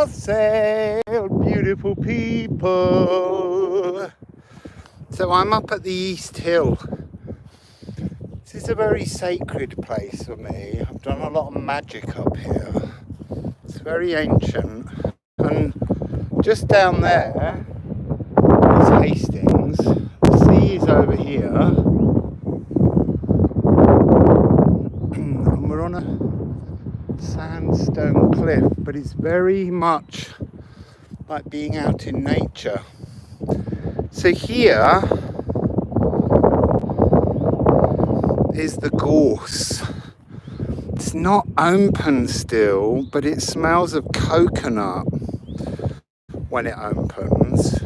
Sail, beautiful people. So I'm up at the East Hill. This is a very sacred place for me. I've done a lot of magic up here. It's very ancient. And just down there is Hastings. The sea is over here. And we're on a sandstone cliff, but it's very much like being out in nature. So here is the gorse. It's not open still, but it smells of coconut when it opens.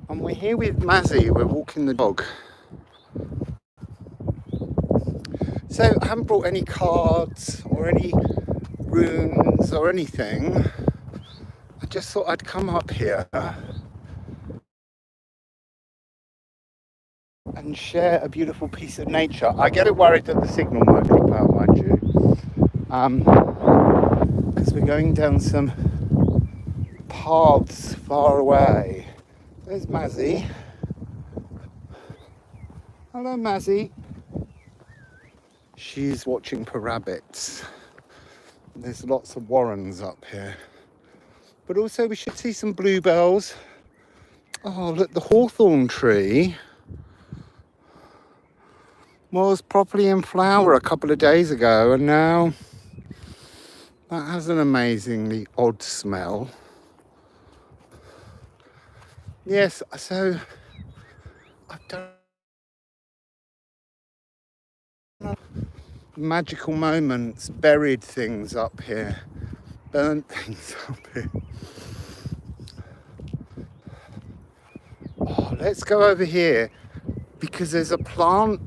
And we're here with Mazzy, we're walking the dog. So I haven't brought any cards or any runes or anything. I just thought I'd come up here and share a beautiful piece of nature. I get worried that the signal might drop out, mind you. Because we're going down some paths far away. There's Mazzy. Hello, Mazzy. She's watching for rabbits. There's lots of warrens up here. But also we should see some bluebells. Oh, look, the hawthorn tree was properly in flower a couple of days ago, and now that has an amazingly odd smell. Yes, so I've done magical moments, buried things up here, burnt things up here. Oh, let's go over here because there's a plant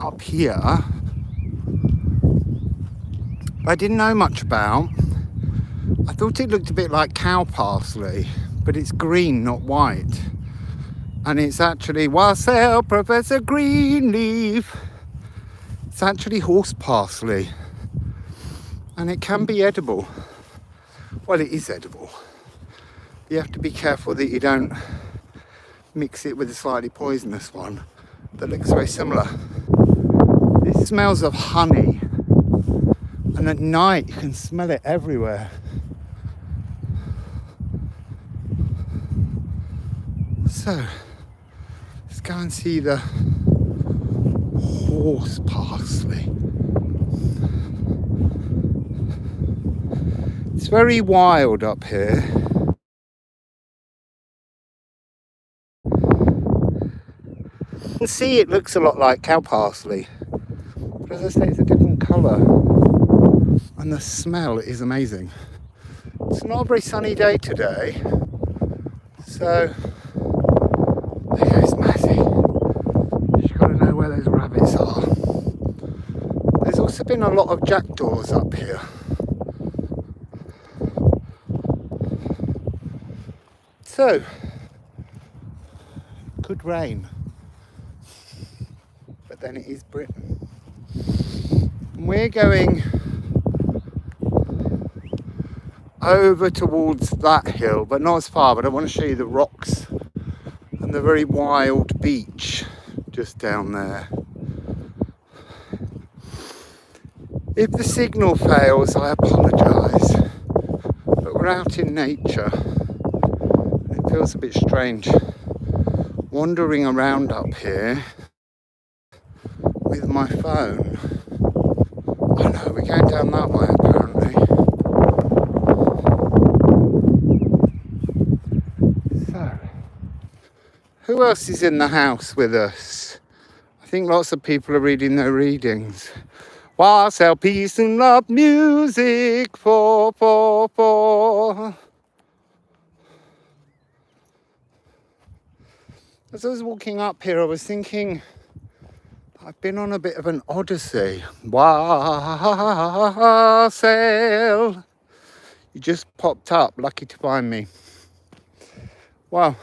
up here I didn't know much about. I thought it looked a bit like cow parsley, but it's green, not white. And it's actually Wassail Professor Greenleaf. It's actually horse parsley. And it can be edible. Well, it is edible. You have to be careful that you don't mix it with a slightly poisonous one that looks very similar. This smells of honey. And at night you can smell it everywhere. So, let's go and see the horse parsley. It's very wild up here. You can see it looks a lot like cow parsley. But as I say, it's a different colour. And the smell is amazing. It's not a very sunny day today. So, there goes Mazzy. She's got to know where those rabbits are. There's also been a lot of jackdaws up here. So, good rain. But then it is Britain. And we're going over towards that hill, but not as far. But I want to show you the rocks and the very wild beach just down there. If the signal fails, I apologise, but we're out in nature. It feels a bit strange wandering around up here with my phone. Oh no, we're going down that way apparently. So, who else is in the house with us? I think lots of people are reading their readings. Wassail peace and love music for. As I was walking up here, I was thinking, I've been on a bit of an odyssey. Wassail. You just popped up, lucky to find me. Wow.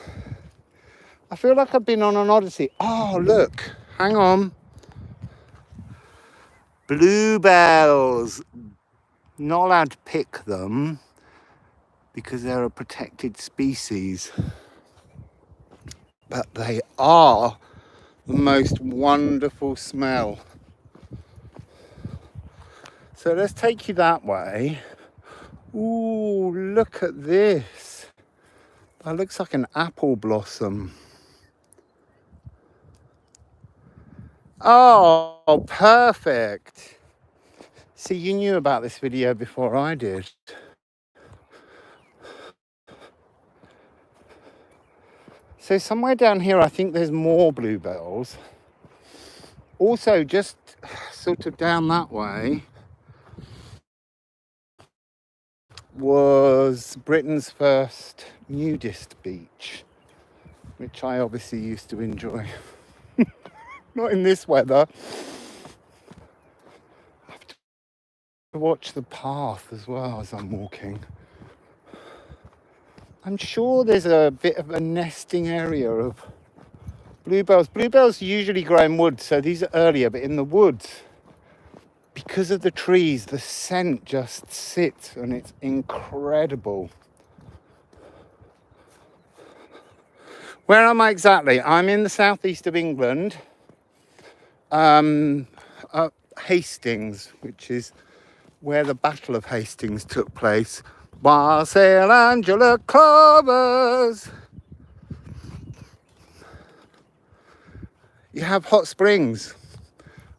I feel like I've been on an odyssey. Oh, look, hang on. Bluebells. Not allowed to pick them because they're a protected species. But they are the most wonderful smell. So let's take you that way. Ooh, look at this. That looks like an apple blossom. Oh, perfect. See, you knew about this video before I did. So somewhere down here, I think there's more bluebells. Also, just sort of down that way was Britain's first nudist beach, which I obviously used to enjoy. Not in this weather. I have to watch the path as well as I'm walking. I'm sure there's a bit of a nesting area of bluebells. Bluebells usually grow in woods, so these are earlier, but in the woods, because of the trees, the scent just sits and it's incredible. Where am I exactly? I'm in the southeast of England, Hastings, which is where the Battle of Hastings took place. Wassail Angela Clovers. You have hot springs.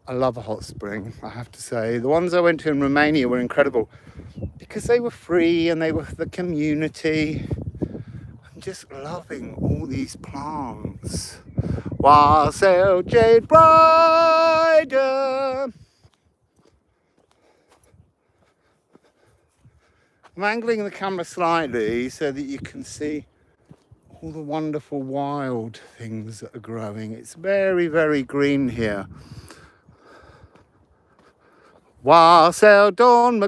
I love a hot spring, I have to say. The ones I went to in Romania were incredible because they were free and they were for the community. I'm just loving all these plants. Wassail Jade Rider. I'm angling the camera slightly so that you can see all the wonderful wild things that are growing. It's very, very green here. Wassail Dawn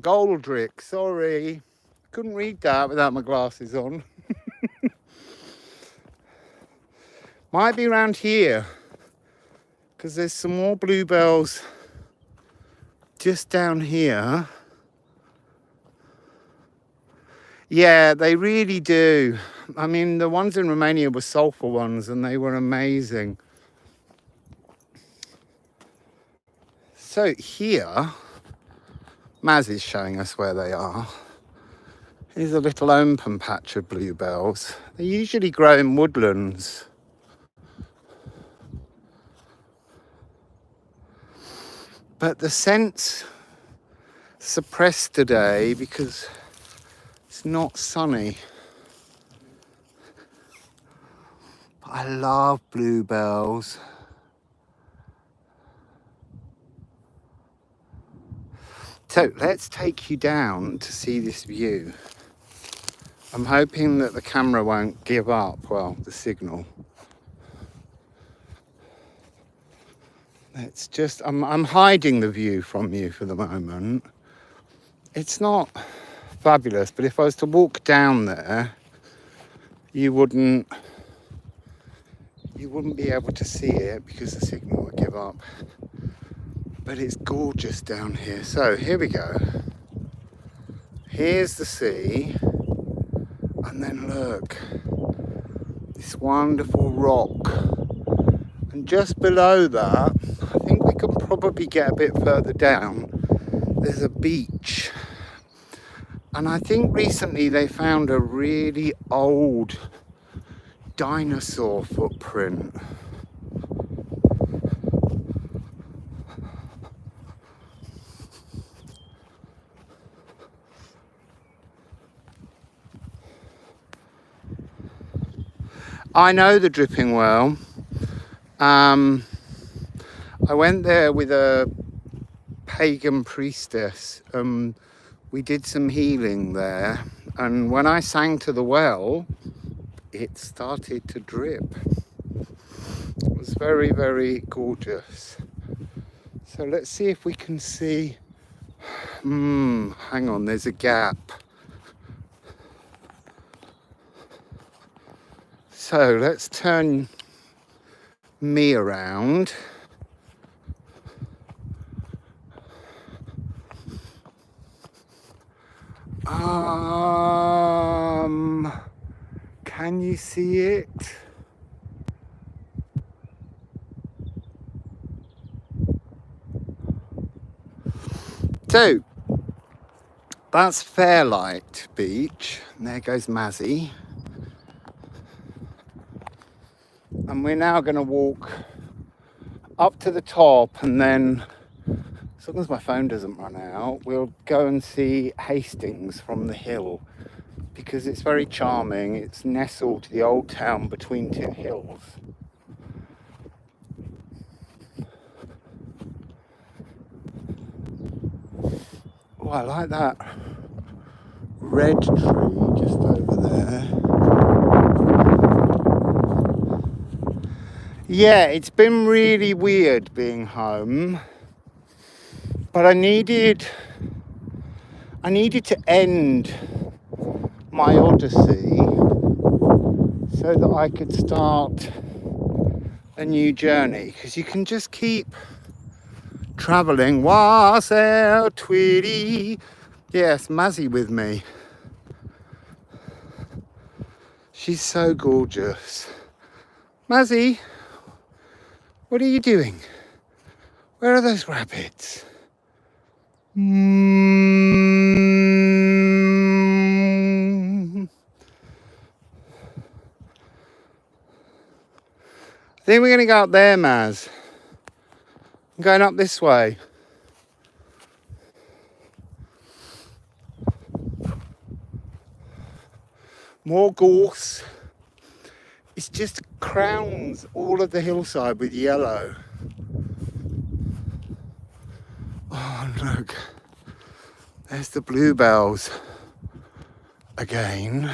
Goldrick, sorry. Couldn't read that without my glasses on. Might be around here because there's some more bluebells just down here. Yeah, they really do. I mean, the ones in Romania were sulfur ones and they were amazing. So here, Maz is showing us where they are. Here's a little open patch of bluebells. They usually grow in woodlands. But the scent's suppressed today because it's not sunny. But I love bluebells. So let's take you down to see this view. I'm hoping that the camera won't give up, well, the signal. It's just, I'm hiding the view from you for the moment. It's not fabulous, but if I was to walk down there, you wouldn't be able to see it because the signal would give up. But it's gorgeous down here. So here we go. Here's the sea. And then look, this wonderful rock. And just below that, I think we could probably get a bit further down. There's a beach. And I think recently they found a really old dinosaur footprint. I know the Dripping Well. I went there with a pagan priestess. We did some healing there, and when I sang to the well, it started to drip. It was very, very gorgeous. So let's see if we can see. Hang on, there's a gap. So let's turn me around. Can you see it? So, that's Fairlight Beach. And there goes Mazzy. And we're now going to walk up to the top, and then, as long as my phone doesn't run out, we'll go and see Hastings from the hill, because it's very charming. It's nestled to the old town between two hills. Oh, I like that red tree just over there. Yeah, it's been really weird being home, but I needed to end my odyssey so that I could start a new journey, because you can just keep travelling. Wassail Tweedy. Yes, Mazzy with me. She's so gorgeous. Mazzy, what are you doing? Where are those rabbits? I think we're going to go up there, Maz. I'm going up this way. More gorse. It just crowns all of the hillside with yellow. Oh, look. There's the bluebells again.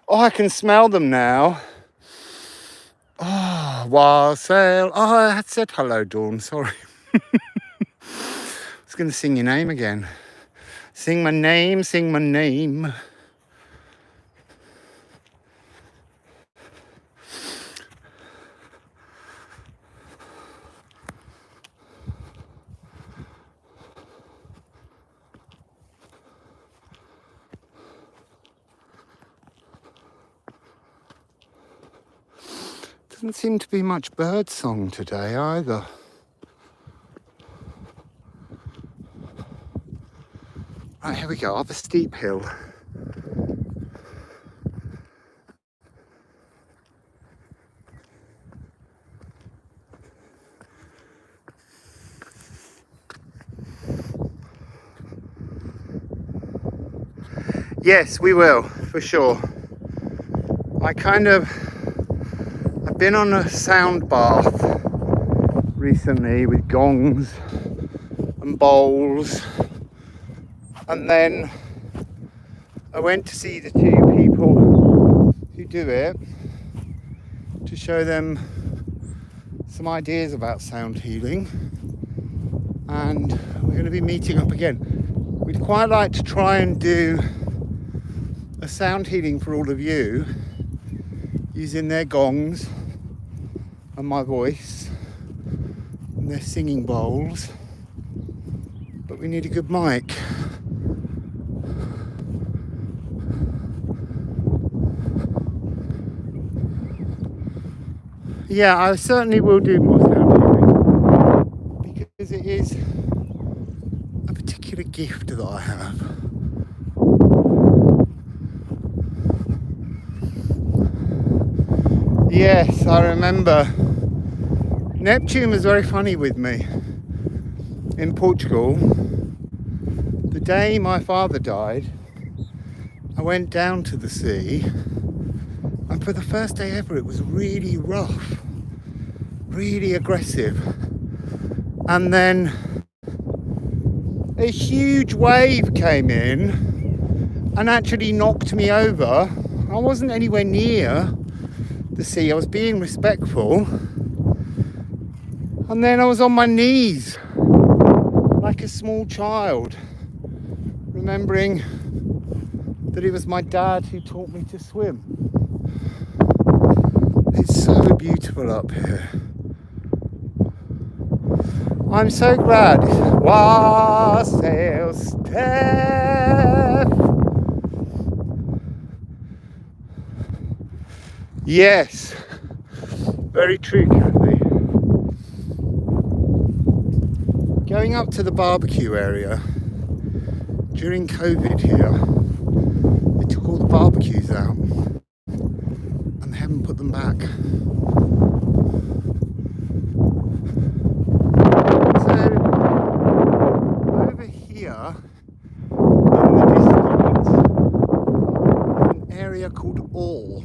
Oh, I can smell them now. Oh, wassail. Oh, I had said hello, Dawn. Sorry. I was going to sing your name again. Sing my name, sing my name. Doesn't seem to be much bird song today either. Right, here we go, up a steep hill. Yes, we will, for sure. I've been on a sound bath recently with gongs and bowls, and then I went to see the two people who do it to show them some ideas about sound healing, and we're going to be meeting up again. We'd quite like to try and do a sound healing for all of you using their gongs and my voice and their singing bowls, but we need a good mic. Yeah, I certainly will do more sound healing, because it is a particular gift that I have. Yes, I remember. Neptune was very funny with me in Portugal. The day my father died, I went down to the sea, and for the first day ever it was really rough, really aggressive. And then a huge wave came in and actually knocked me over. I wasn't anywhere near the sea, I was being respectful, and then I was on my knees like a small child, remembering that it was my dad who taught me to swim. It's so beautiful up here. I'm so glad. Wassail Steph. Yes. Very true, Kathy. Going up to the barbecue area during COVID here, they took all the barbecues out and they haven't put them back. So over here in the distance is an area called All.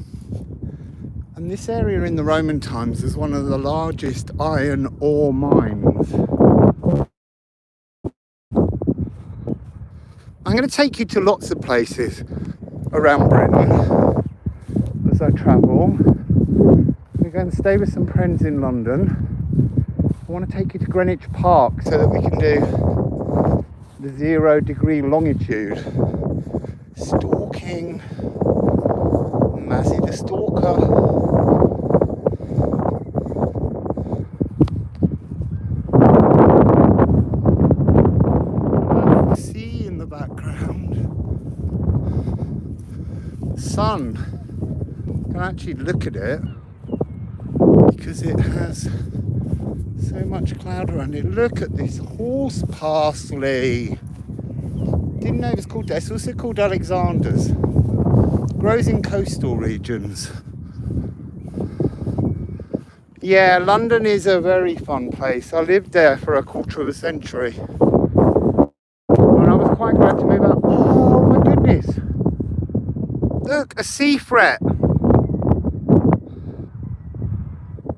And this area in the Roman times is one of the largest iron ore mines. I'm going to take you to lots of places around Britain as I travel. We're going to stay with some friends in London. I want to take you to Greenwich Park so that we can do the 0-degree longitude. Stalking Mazzy the Stalker. Sea in the background. The sun. You can actually look at it because it has so much cloud around it. Look at this horse parsley. Didn't know it was called that. It's also called Alexander's. Grows in coastal regions. Yeah, London is a very fun place. I lived there for a quarter of a century. And I was quite glad to move out. Oh my goodness. Look, a sea fret.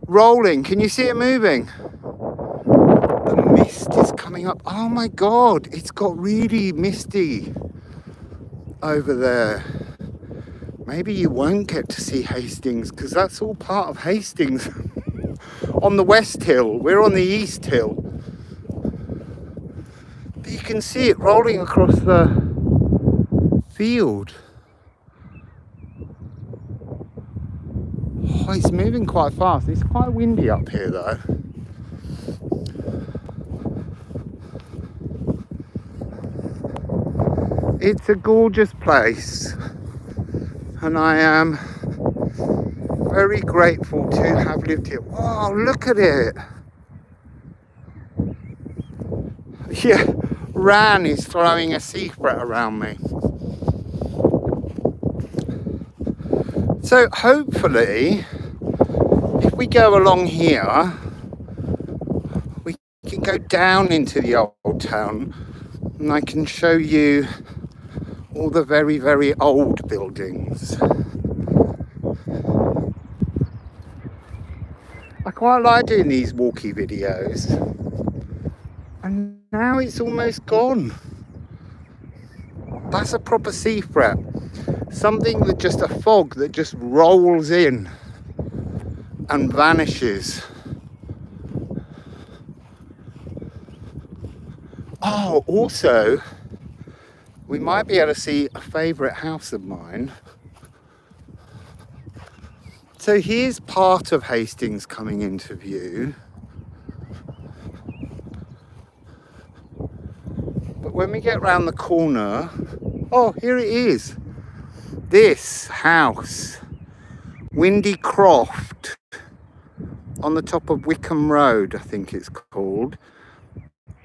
Rolling. Can you see it moving? The mist is coming up. Oh my god, it's got really misty over there. Maybe you won't get to see Hastings because that's all part of Hastings. On the West Hill, we're on the East Hill. But you can see it rolling across the field. Oh, it's moving quite fast. It's quite windy up here though. It's a gorgeous place. And I am very grateful to have lived here. Wow, look at it. Yeah, Ran is throwing a sea fret around me. So hopefully, if we go along here, we can go down into the old town and I can show you all the very, very old buildings. I quite like doing these walkie videos. And now it's almost gone. That's a proper sea fret. Something that just a fog that just rolls in and vanishes. Oh, also, we might be able to see a favourite house of mine. So here's part of Hastings coming into view. But when we get round the corner, oh, here it is. This house, Windy Croft, on the top of Wickham Road, I think it's called.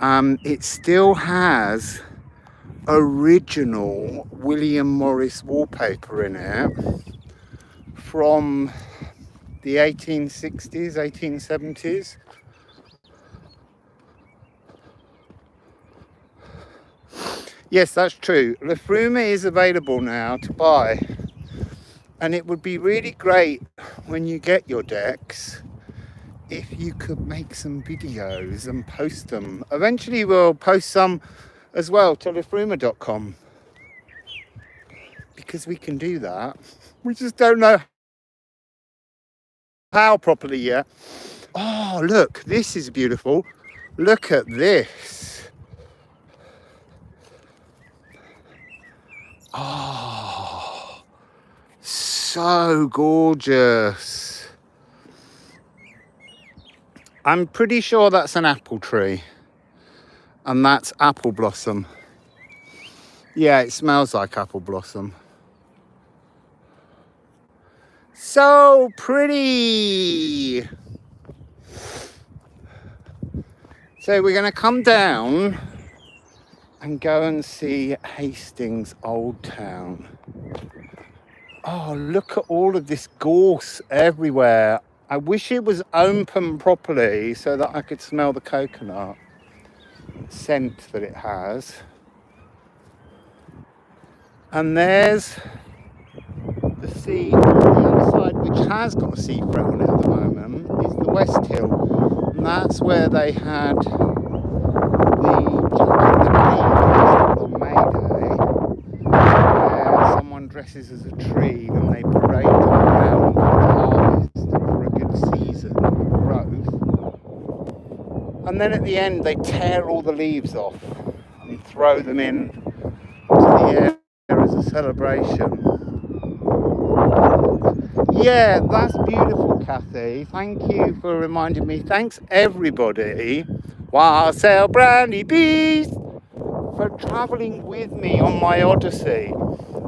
It still has original William Morris wallpaper in it from the 1860s, 1870s. Yes, that's true. La Fruma is available now to buy. And it would be really great when you get your decks if you could make some videos and post them. Eventually we'll post some as well to lafruma.com because we can do that. We just don't know how properly yet. Oh, look, this is beautiful. Look at this. Oh, so gorgeous. I'm pretty sure that's an apple tree. And that's apple blossom. Yeah, it smells like apple blossom. So pretty. So we're going to come down and go and see Hastings Old Town. Oh, look at all of this gorse everywhere. I wish it was open properly so that I could smell the coconut scent that it has. And there's the sea on the other side, which has got a sea threat on it at the moment, is the West Hill. And that's where they had the Jack in the Green on May Day, where someone dresses as a tree and they parade them around for the harvest for a good season of growth. And then at the end they tear all the leaves off and throw them in to the air as a celebration. Yeah, that's beautiful, Kathy. Thank you for reminding me. Thanks everybody. Wassail Brandy Beast for travelling with me on my odyssey.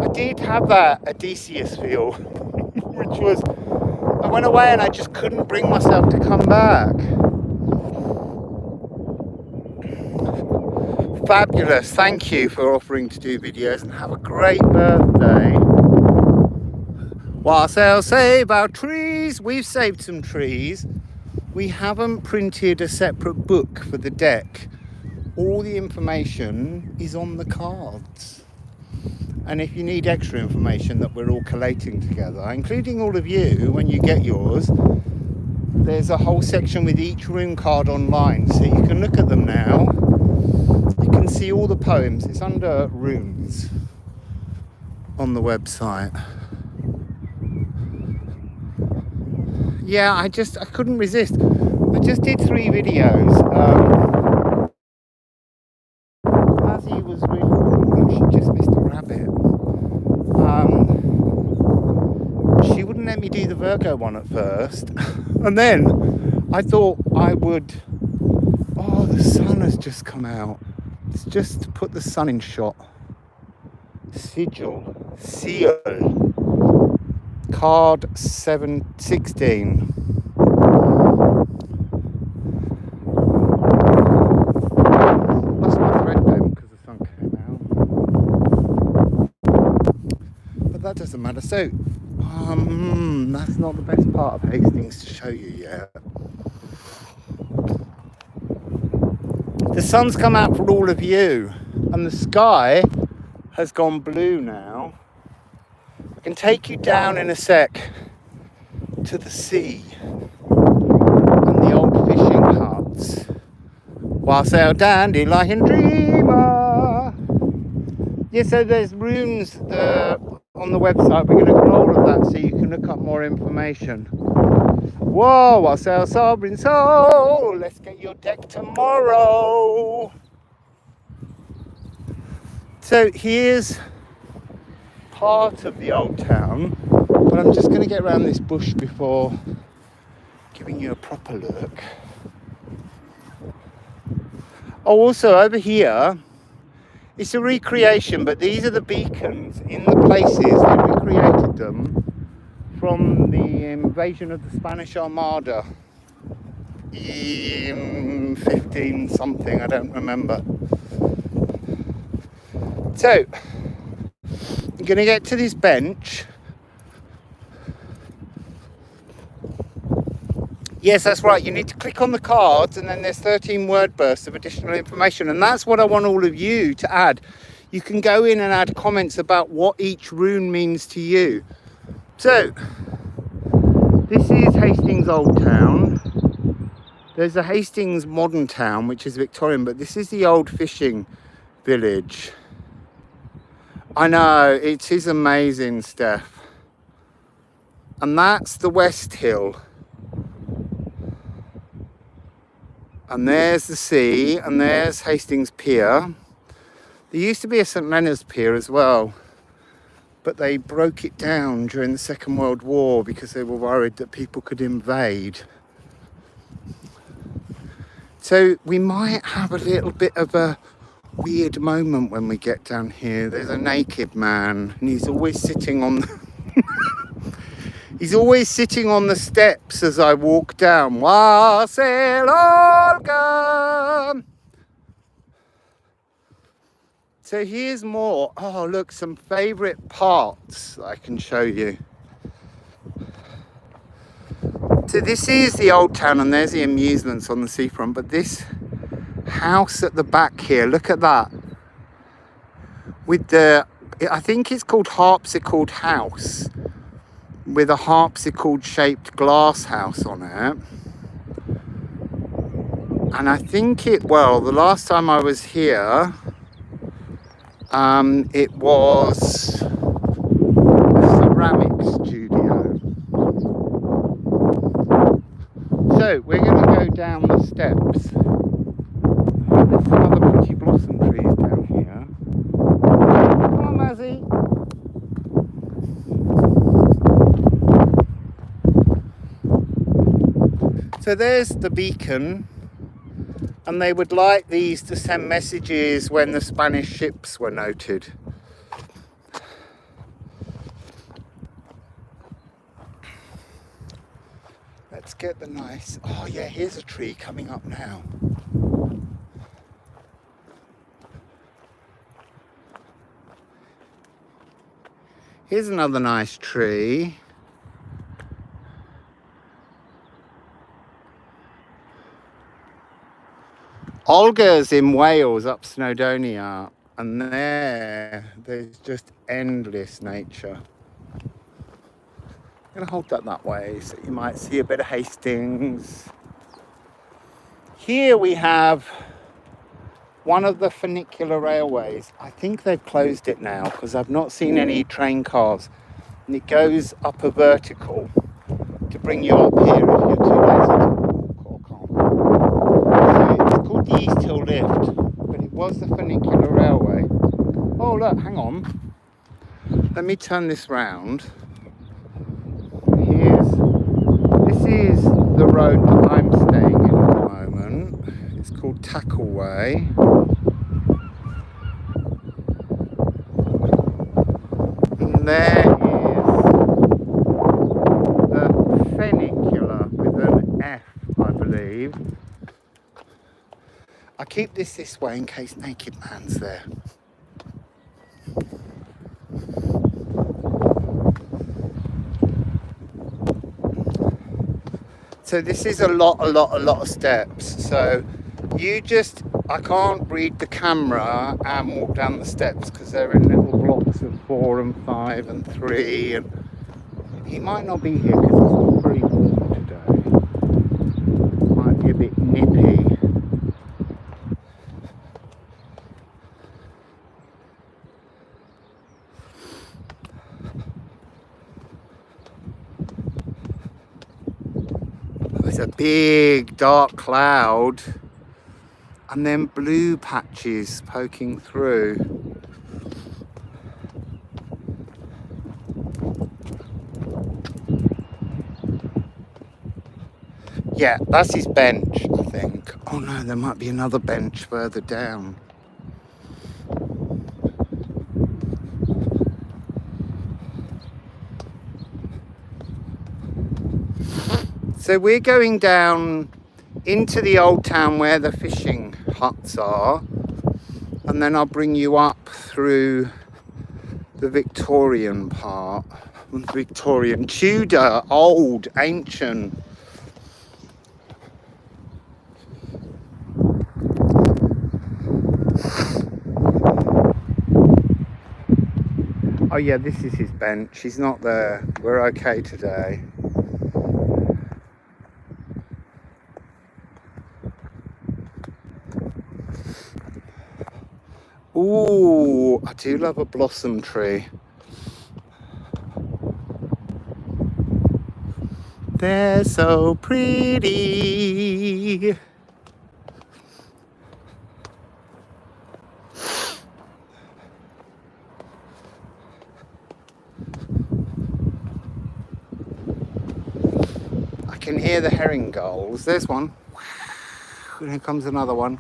I did have that Odysseus feel, which was, I went away and I just couldn't bring myself to come back. Fabulous. Thank you for offering to do videos and have a great birthday. Wassail save our trees. We've saved some trees. We haven't printed a separate book for the deck. All the information is on the cards. And if you need extra information that we're all collating together, including all of you when you get yours, there's a whole section with each rune card online, so you can look at them now. You can see all the poems. It's under runes on the website. Yeah, I couldn't resist. I just did 3 videos. Mazzy was really, she just missed a rabbit. She wouldn't let me do the Virgo one at first. And then I thought I would, oh, the sun has just come out. Let's just put the sun in shot. Sigil, seal. Card 716. Lost my thread then because the sun came out. But that doesn't matter. So, that's not the best part of Hastings to show you yet. The sun's come out for all of you, and the sky has gone blue now. I can take you down in a sec to the sea and the old fishing huts. Wassail Dandelion Dreamer. Yeah, so there's runes on the website. We're going to roll of that so you can look up more information. Whoa, Wassail Sovereign Soul. Let's get your deck tomorrow. So here's part of the old town, but I'm just going to get around this bush before giving you a proper look. Oh, also over here, it's a recreation, but these are the beacons in the places. They recreated them from the invasion of the Spanish Armada in 15 something, I don't remember. So I'm going to get to this bench. Yes, that's right. You need to click on the cards and then there's 13 word bursts of additional information. And that's what I want all of you to add. You can go in and add comments about what each rune means to you. So, this is Hastings Old Town. There's a Hastings Modern Town, which is Victorian, but this is the old fishing village. I know, it is amazing, Steph. And that's the West Hill. And there's the sea, and there's Hastings Pier. There used to be a St Leonard's Pier as well, but they broke it down during the Second World War because they were worried that people could invade. So we might have a little bit of a weird moment when we get down here. There's a naked man and he's always sitting on the he's always sitting on the steps as I walk down. Russellingaround. So here's more. Oh look, some favourite parts that I can show you. So this is the old town and there's the amusements on the seafront, but this house at the back here, look at that. With the, I think it's called Harpsichord House, with a harpsichord shaped glass house on it. And I think it, well, the last time I was here, it was a ceramic studio. So we're going to go down the steps. Oh, there's some other pretty blossom trees down here. Come on, Mazzy. So there's the beacon, and they would like these to send messages when the Spanish ships were noted. Let's get the nice, oh yeah, here's a tree coming up now. Here's another nice tree. Olga's in Wales, up Snowdonia, and there's just endless nature. I'm going to hold that way so you might see a bit of Hastings. Here we have one of the funicular railways. I think they've closed it now because I've not seen any train cars. And it goes up a vertical to bring you up here if you're too lazy to walk or can't. So it's called the East Hill Lift, but it was the funicular railway. Oh look, hang on. Let me turn this round. This is the road that I'm staying in at the moment. It's called Tackleway. And there is the funicular with an F, I believe. I keep this way in case naked man's there. So this is a lot of steps. So you just, I can't read the camera and walk down the steps because they're in little blocks of 4 and 5 and 3. And he might not be here because it's not very warm today. It might be a bit nippy. There's a big dark cloud and then blue patches poking through. Yeah, that's his bench, I think. Oh no, there might be another bench further down. So we're going down into the old town where the fishing huts are, and then I'll bring you up through the Victorian part. Victorian, Tudor, old, ancient. Oh yeah, this is his bench. He's not there. We're okay today. Ooh, I do love a blossom tree. They're so pretty. I can hear the herring gulls. There's one. Here comes another one.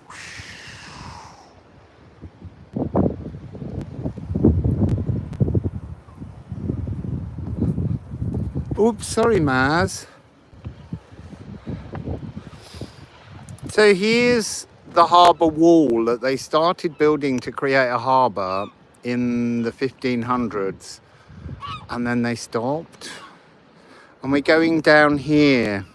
Oops, sorry, Maz. So here's the harbour wall that they started building to create a harbour in the 1500s, and then they stopped. And we're going down here.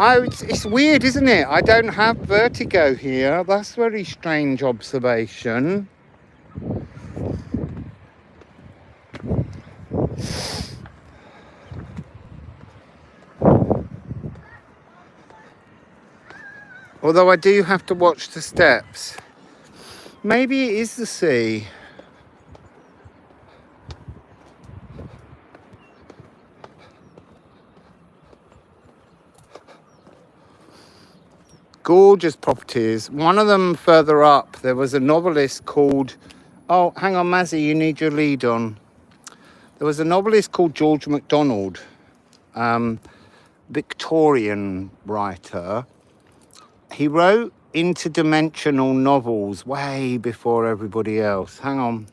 It's weird, isn't it? I don't have vertigo here. That's a very strange observation. Although I do have to watch the steps. Maybe it is the sea. Gorgeous properties. One of them further up, there was a novelist called... Oh, hang on, Mazzy, you need your lead on. There was a novelist called George MacDonald, Victorian writer. He wrote interdimensional novels way before everybody else. Hang on,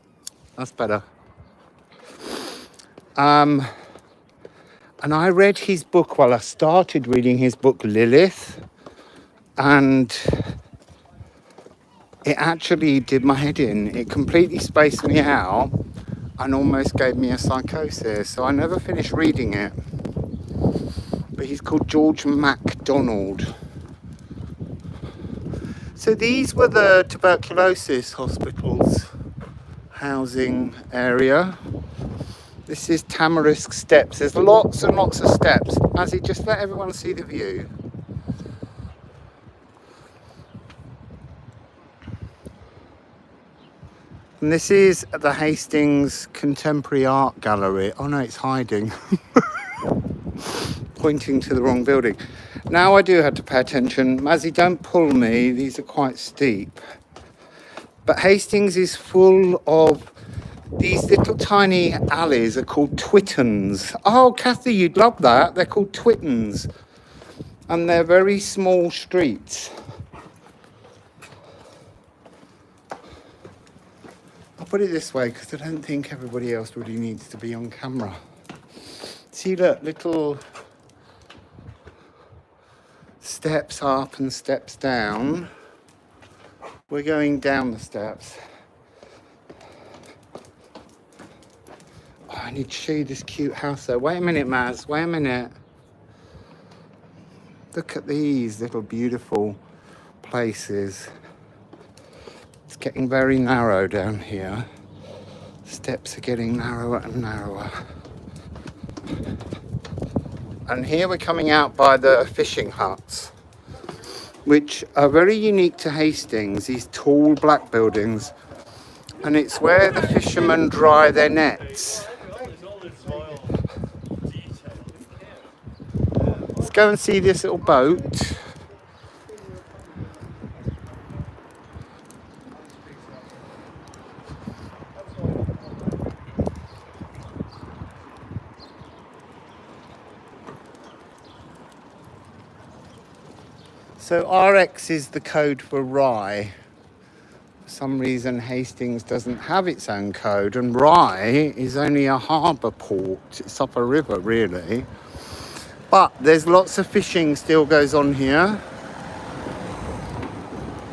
that's better. And I read his book, I started reading his book, Lilith, and it actually did my head in. It completely spaced me out and almost gave me a psychosis. So I never finished reading it. But he's called George MacDonald. So these were the tuberculosis hospitals housing area. This is Tamarisk Steps. There's lots and lots of steps. Mazzy, just let everyone see the view. And this is the Hastings Contemporary Art Gallery. Oh no, it's hiding. Pointing to the wrong building. Now I do have to pay attention. Mazzy, don't pull me. These are quite steep. But Hastings is full of these little tiny alleys are called twittons. Oh, Kathy, you'd love that. They're called twittons. And they're very small streets. I'll put it this way because I don't think everybody else really needs to be on camera. See, look, little steps up and steps down. We're going down the steps. Oh, I need to show you this cute house though. Wait a minute, Maz, wait a minute. Look at these little beautiful places. It's getting very narrow down here. Steps are getting narrower and narrower. And here we're coming out by the fishing huts, which are very unique to Hastings, these tall black buildings. And it's where the fishermen dry their nets. Let's go and see this little boat. So RX is the code for Rye. For some reason Hastings doesn't have its own code, and Rye is only a harbour port. It's up a river really. But there's lots of fishing still goes on here.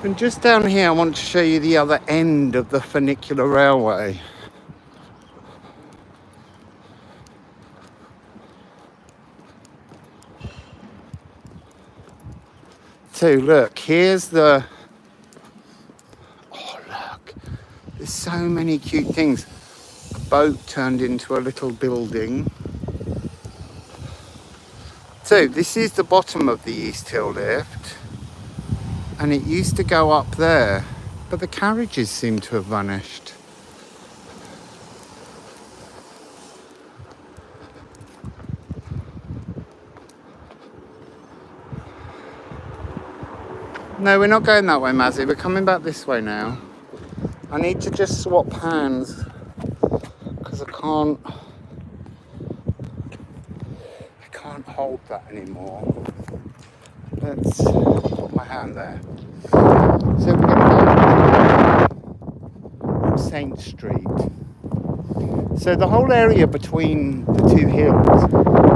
And just down here I want to show you the other end of the funicular railway. So look, here's the... Oh look, there's so many cute things. A boat turned into a little building. So this is the bottom of the East Hill lift. And it used to go up there, but the carriages seem to have vanished. No, we're not going that way, Mazzy. We're coming back this way now. I need to just swap hands because I can't hold that anymore. Let's put my hand there. So we're going to go to St. Street. So the whole area between the two hills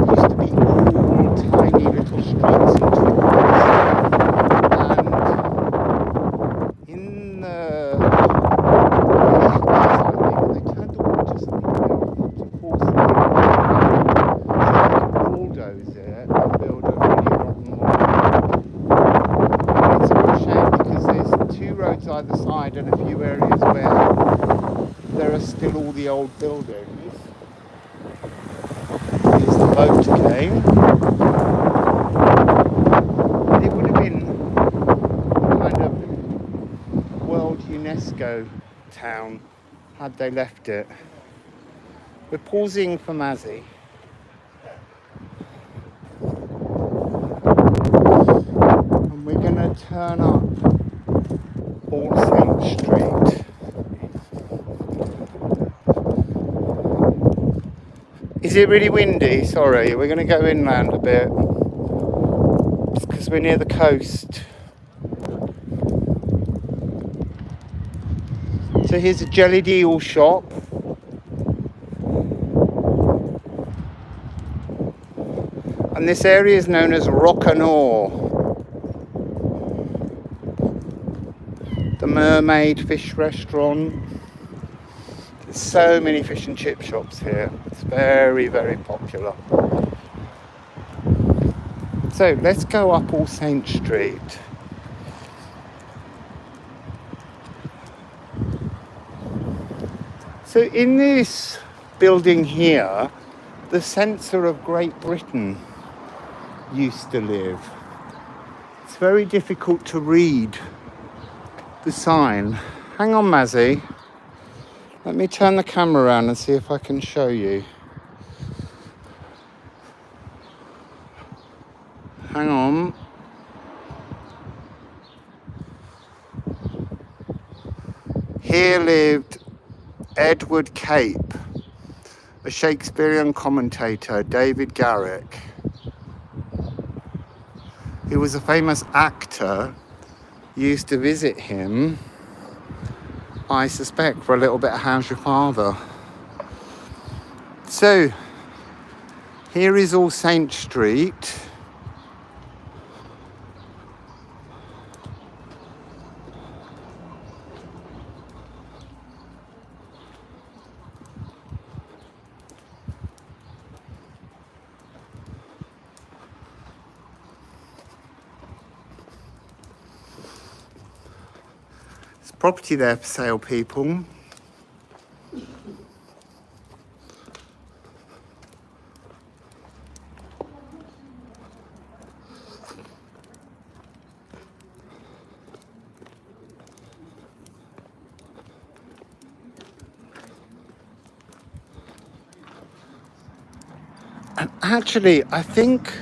used to be all tiny little streets and twinkles. And in the 50s, I think, they turned the water supply off to force the bulldoze it and build a really rotten wall. It's a real shame because there's two roads either side and a few areas where there are still all the old buildings. Here's the boat again. It would have been a kind of World UNESCO town had they left it. We're pausing for Mazzy. And we're going to turn up All Saints Street. Is it really windy? Sorry, we're going to go inland a bit. It's because we're near the coast. So here's a jellied eel shop. And this area is known as Rock-and-Awe. The Mermaid Fish Restaurant. There's so many fish and chip shops here. It's very, very popular. So let's go up All Saints Street. So in this building here, the censor of Great Britain used to live. It's very difficult to read the sign. Hang on, Mazzy. Let me turn the camera around and see if I can show you. Hang on. Here lived Edward Cape, a Shakespearean commentator, David Garrick. He was a famous actor. Used to visit him, I suspect, for a little bit of How's Your Father? So, here is All Saints Street. There's property there for sale, people. And actually, I think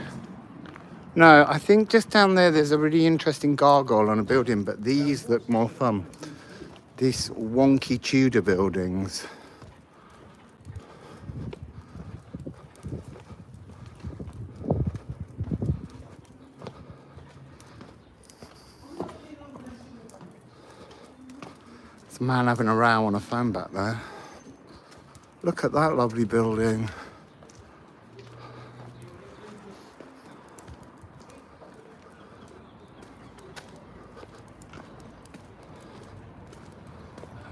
just down there's a really interesting gargoyle on a building, but these look more fun. These wonky Tudor buildings. There's a man having a row on a phone back there. Look at that lovely building.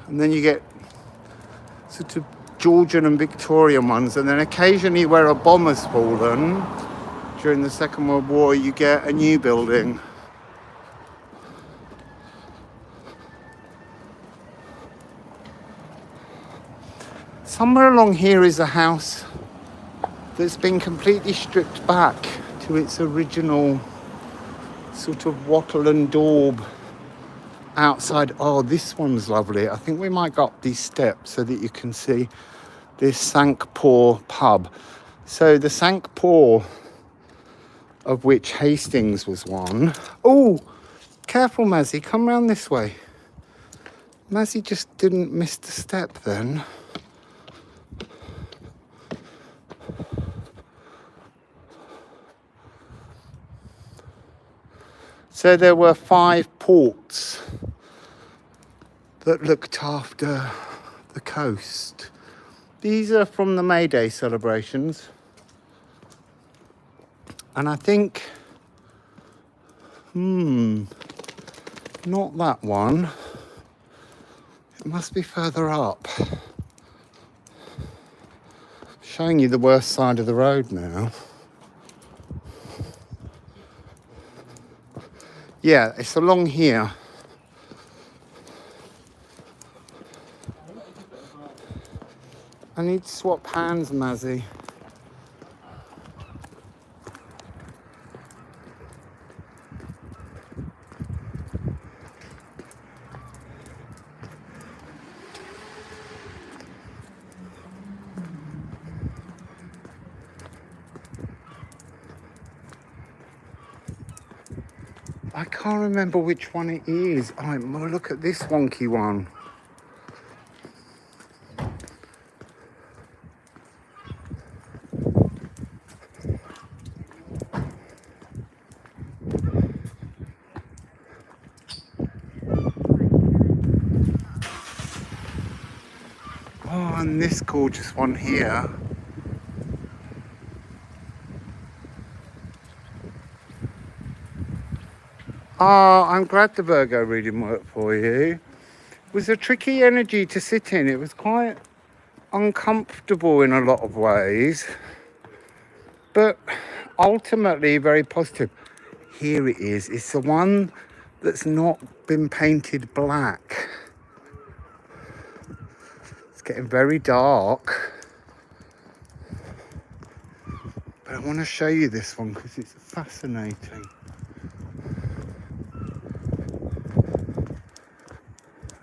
And then you get sort of Georgian and Victorian ones, and then occasionally where a bomb has fallen during the Second World War, you get a new building. Somewhere along here is a house that's been completely stripped back to its original sort of wattle and daub outside. Oh, this one's lovely. I think we might go up these steps so that you can see this Cinque-Port pub. So the Cinque-Port, of which Hastings was one. Oh, careful, Mazzy, come round this way. Mazzy just didn't miss the step then. So there were 5 ports that looked after the coast. These are from the May Day celebrations. And I think, not that one. It must be further up. Showing you the worst side of the road now. Yeah, it's along here. I need to swap hands, Mazzy. I can't remember which one it is. Oh, look at this wonky one. Oh, and this gorgeous one here. Oh, I'm glad the Virgo reading worked for you. It was a tricky energy to sit in. It was quite uncomfortable in a lot of ways, but ultimately very positive. Here it is. It's the one that's not been painted black. It's getting very dark. But I want to show you this one because it's fascinating.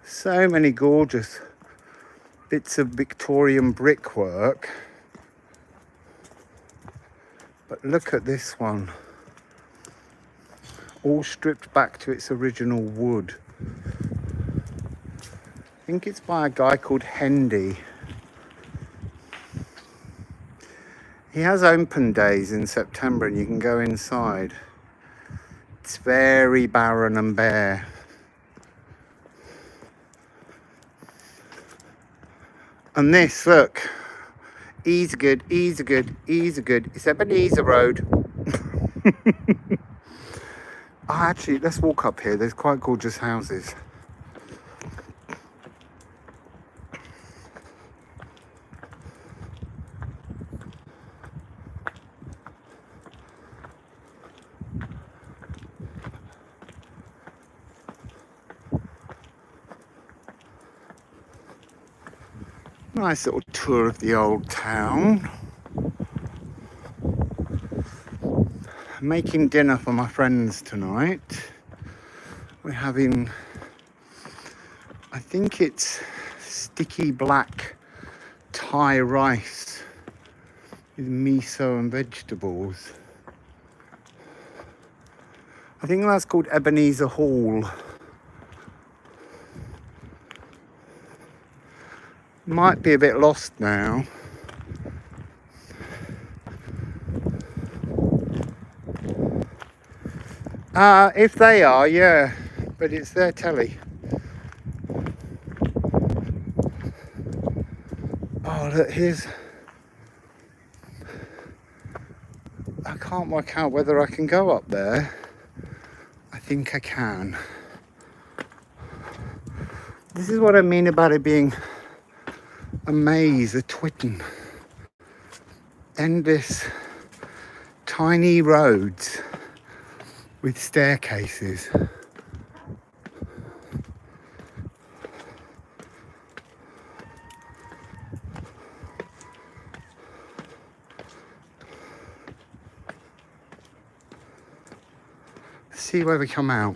So many gorgeous bits of Victorian brickwork. But look at this one. All stripped back to its original wood. I think it's by a guy called Hendy. He has open days in September and you can go inside. It's very barren and bare. And this, look, easy good, easy good, easy good. It's Ebenezer Road. Actually, let's walk up here. There's quite gorgeous houses. Nice little tour of the old town. Making dinner for my friends tonight. We're having, I think it's sticky black Thai rice with miso and vegetables. I think that's called Ebenezer Hall. Might be a bit lost now. If they are, yeah, but it's their telly. Oh, look, here's... I can't work out whether I can go up there. I think I can. This is what I mean about it being a maze, a twitten. Endless tiny roads with staircases. Let's see where we come out.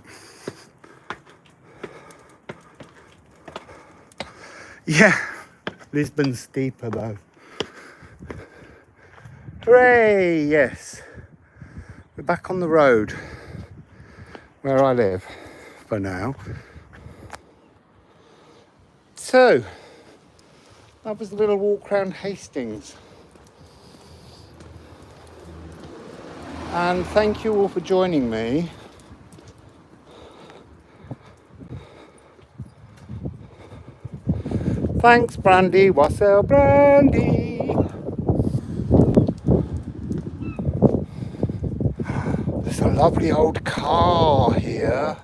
Yeah, Lisbon's steeper though. Hooray, yes. We're back on the road where I live for now. So, that was the little walk around Hastings. And thank you all for joining me. Thanks, Brandy. Wassail Brandy. There's a lovely old car here.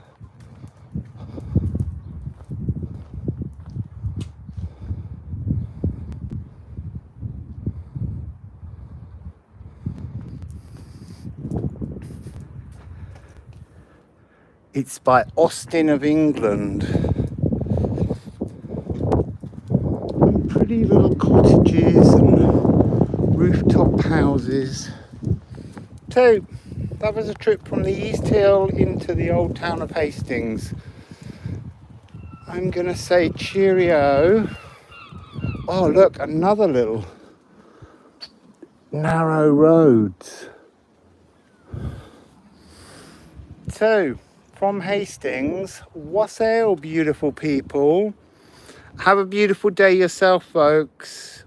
It's by Austin of England. And pretty little cottages and rooftop houses. So that was a trip from the East Hill into the old town of Hastings. I'm gonna say cheerio. Oh look, another little narrow road. So from Hastings, wassail, beautiful people. Have a beautiful day yourself, folks.